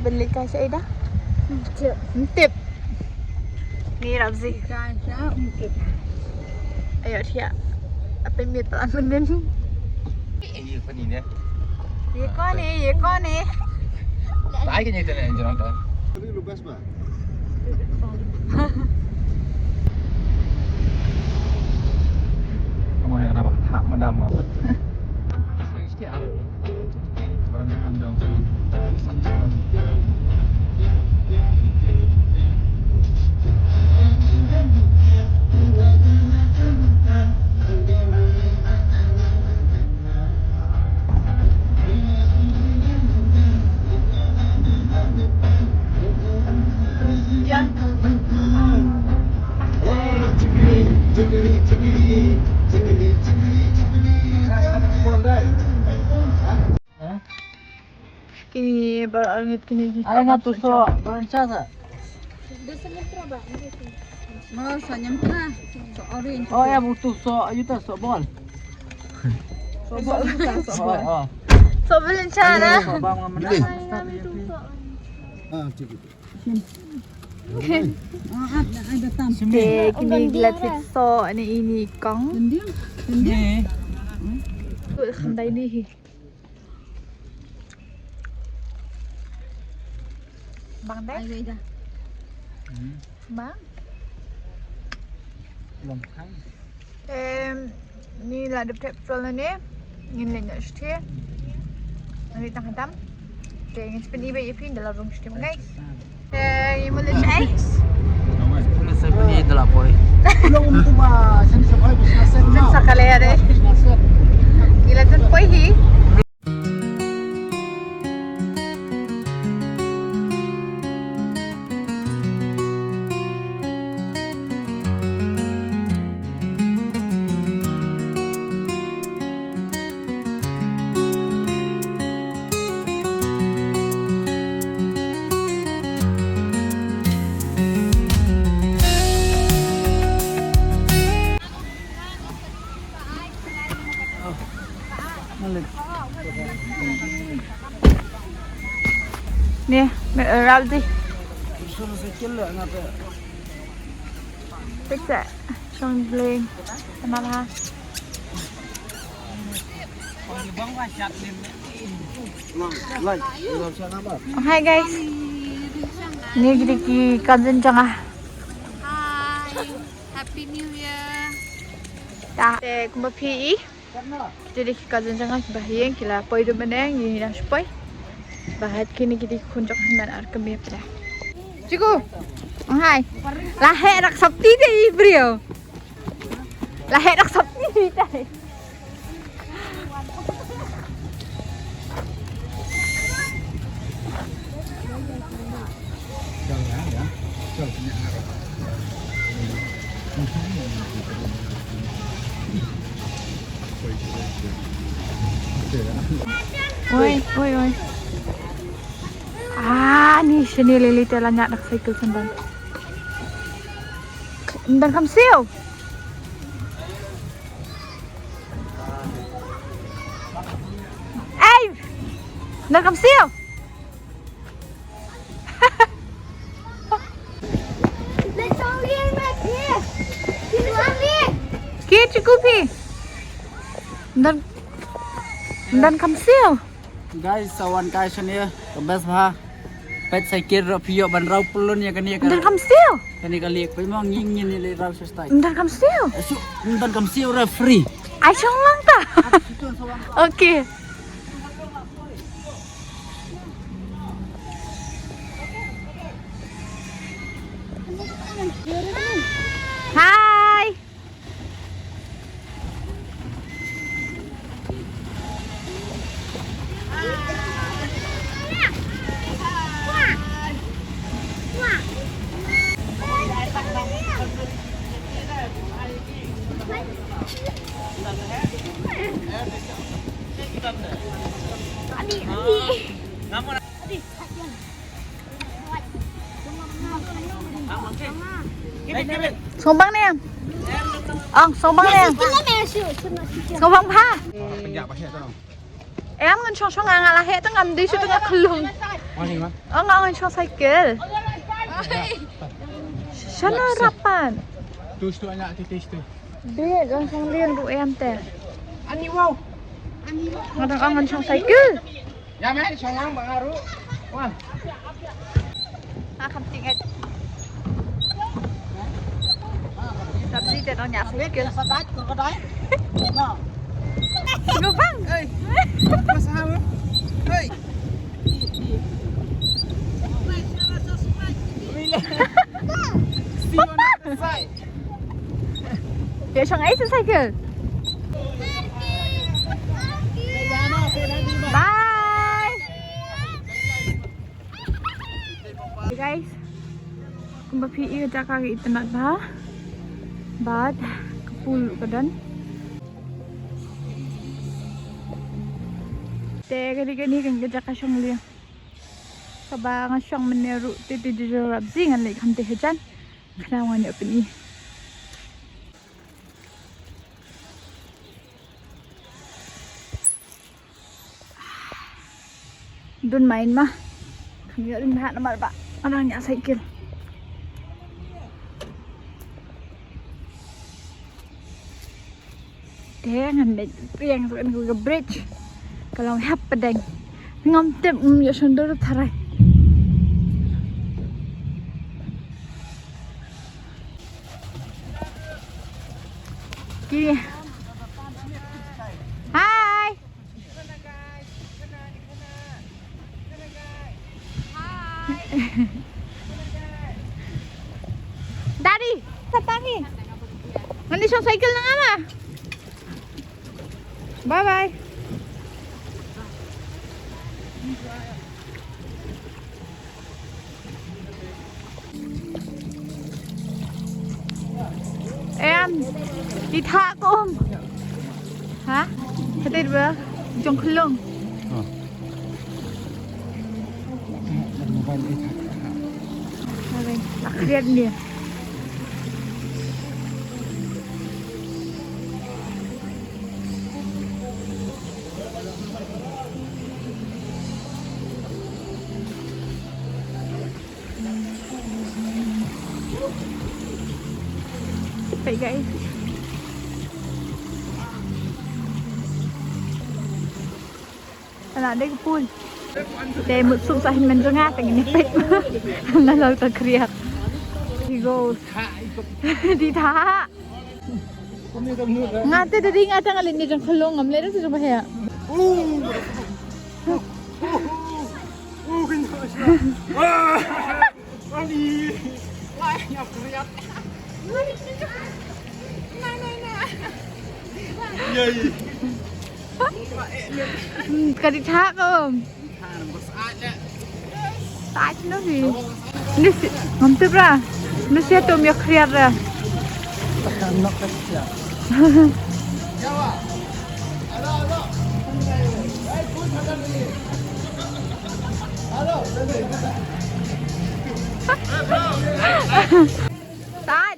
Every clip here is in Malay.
beli kaisha dah? Tip. Ni Rezzy. Kaisha mungkin. Ayo dia. Apa yang minta benda ni? Iya, apa ni dia? Ye kau ni. Tahu kan cerita ni orang tu. Tapi lupas bah. Kamu yang kenapa? Hak madam. Sikit ah. Barang panjang. Kini berangat kini. Ada nggak tuh so berencana? Masa nyempra, so orange. Oh ya butuh so ajuta so bol. So bol ajuta so bol. Oh. So berencana. So bang mana? Ah, cukup. Ada tam. Okay, kini gelatih so ini kong. Ni. Khandai ni. Bang deh. Bang. Belum kan? Ni lah ada petrol ni. Ingin lenyap sikit. Nanti tengah tam. Okay, ingin seperti ini pin dalam room sikit guys. Ini mula cai. Boleh saya beli dah lah boy. Belum tu bah, saya sampai bisnes. Jangan sekali ada. Gila tu koi hi. Ni, Rezzy. Suruh sekil lah ngapa? Periksa. Song bling. Kenapa? Bang wasyat ni. Leit, belum saya nampak. Hai guys. Ni kita cousin jangah. Hi, Happy New Year. Dah. Kumba PE. Kita di cousin jangah bahaing kila poi do meneng ini dah spoi. Bahat kini kita kunjung hendak ar kami pada. Cikgu. Hai. Lahir rak sabti deh beliau. Lahir rak sabti deh. Oi. Ah, ni sini lili telah nyak nak cycle sendan. Dan kam siu. Ai. Dan kam siu. Kia cukup pi. Dan kam siu. Guys, sawan kaisha ni best bah. Pet sakit rapio ban rau pulun ya kan ya kan. Dan kam siu. Kan kali ko mo ngingin ni rau sustai. Dan kam siu. Asu, dan kam siu ra free. Ai chong lang ta. Okay. Hai. Sombang ni em. Sombang ni em. Sombang pa. Penjak pasal tu. Em ngan chong chong ngang lah he tengah di situ tengah kelung. Mana mah? Ang siyang cycle. Siya na rapan. Tu anak titis tu. Bed, ang siyang liyan ruem te. Ani wow. Ang siyang cycle. Ya meh sayang baru. Wah. Akan tinggal. Tapi dia orang nyasuk ke? Sadat ko dai. Nah. Lubang. Masalah. Hei. Dia siyang ay sa cycle. Bye. Hey guys. Kung bapi ka ka itanak ba? Bad kapul ka dan. Te gani kan ka ka siyang liya. Kabangan siyang meneru titi jurab zingan lek hamte hejan. Kanawan ni open i. Dun main mah. Kami rin lahat naman ba? Ano niya cycle? Dengan yang sukan ke bridge. Kalau hap pedang. Ngam tem ya sundur tarai. Kini. Hai. Daddy, satangi. Nanti siyang cycle na nga ma. Bye bye. Em đi thả cô không? Hả? Thế đây vừa trong khăn lông. Lạc riêng nè. Vậy guys. Là đây cái pool. Để một sụp sa hình mình cho ngã cái này pet. Nó lâu ta kriat. He goes. Đi thả. Ngã tới đi ngã tang alin ni trong kholong ngam le đó thì ba he. Ani. Lai nhập kriat. Yay. Cái đi thả không? Tại nó gì? Nó ngắm tiếp ra. Nó sẽ tôm ya kriat ra. Nak kaisha. Tại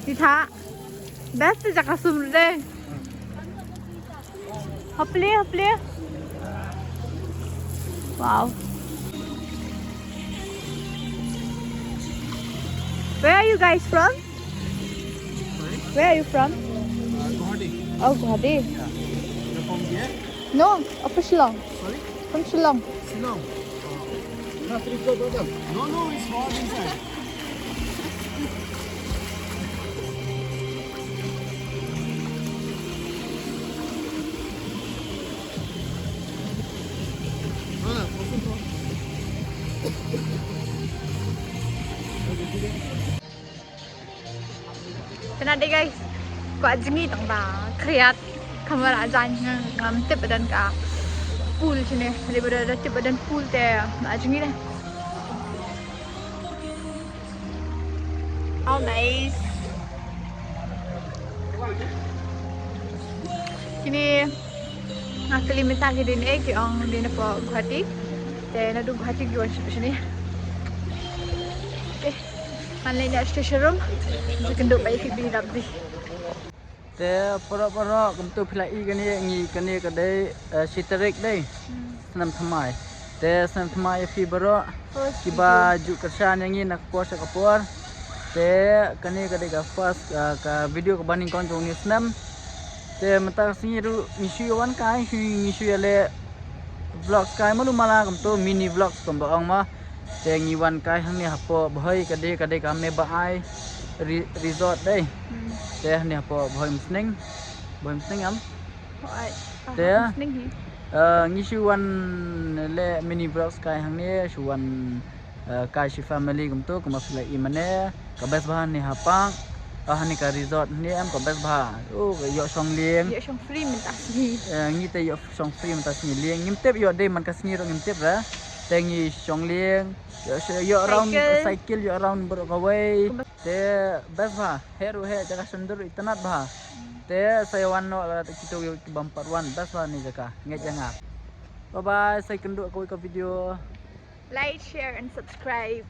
đi thả. Best is a sum đây. Hopefully. Wow. Where are you guys from? Where are you from? Guwahati. Oh, Guwahati. You're from here? No, from Shillong. Sorry? From Shillong. Silong. Not three go brother. No, it's hot inside. Nanti guys, kau jengi tang ba, kreat kamera ajan ngam tip badan ka pool sini, daripada tip badan pool teh, jengi deh. How nice. Kini nak kelimatan ke dini, ke orang dini po Guwahati, teh nadu Guwahati giwan sini. Malay na station room. Sa kandok pa ikibili rabdi. Te pora-pora kumtu philai kani ngi kani kadai sitarik dai nam thamai Te sama ya fi baro First kiba juk kersan yang ini nak post ke kapur. Te kani kadai ka first ka video ke banding kon jong ni snam. Te mata sini ru ngisu wan kai ngisu le vlog kai malu mala kam to mini vlog kom ba ong ma. Te ngiwan kai hang ni hapo bahai kadai ka Mebaai resort dai. Te ni hapo bahai musning. Bahai musning am. Te ngisuan le mini vlogs kai hang ni suan kaisha family kum tu kuma fila imane ka best bahan ni hapang ni ka resort ni am ka best bah yo song lieng Yo song free minta sini. ngi te yo song free minta sini lieng ngim tep yo de man ka sini ro ngim tep ra te ngi song lieng yo around cycle yo around ber ka way te best bah heru he jaga sundur itanat bah te saya wano kita yo bumper one best bah ni jaka nge jangap. Bye bye, saya kenduk kau ke video. Like, share and subscribe.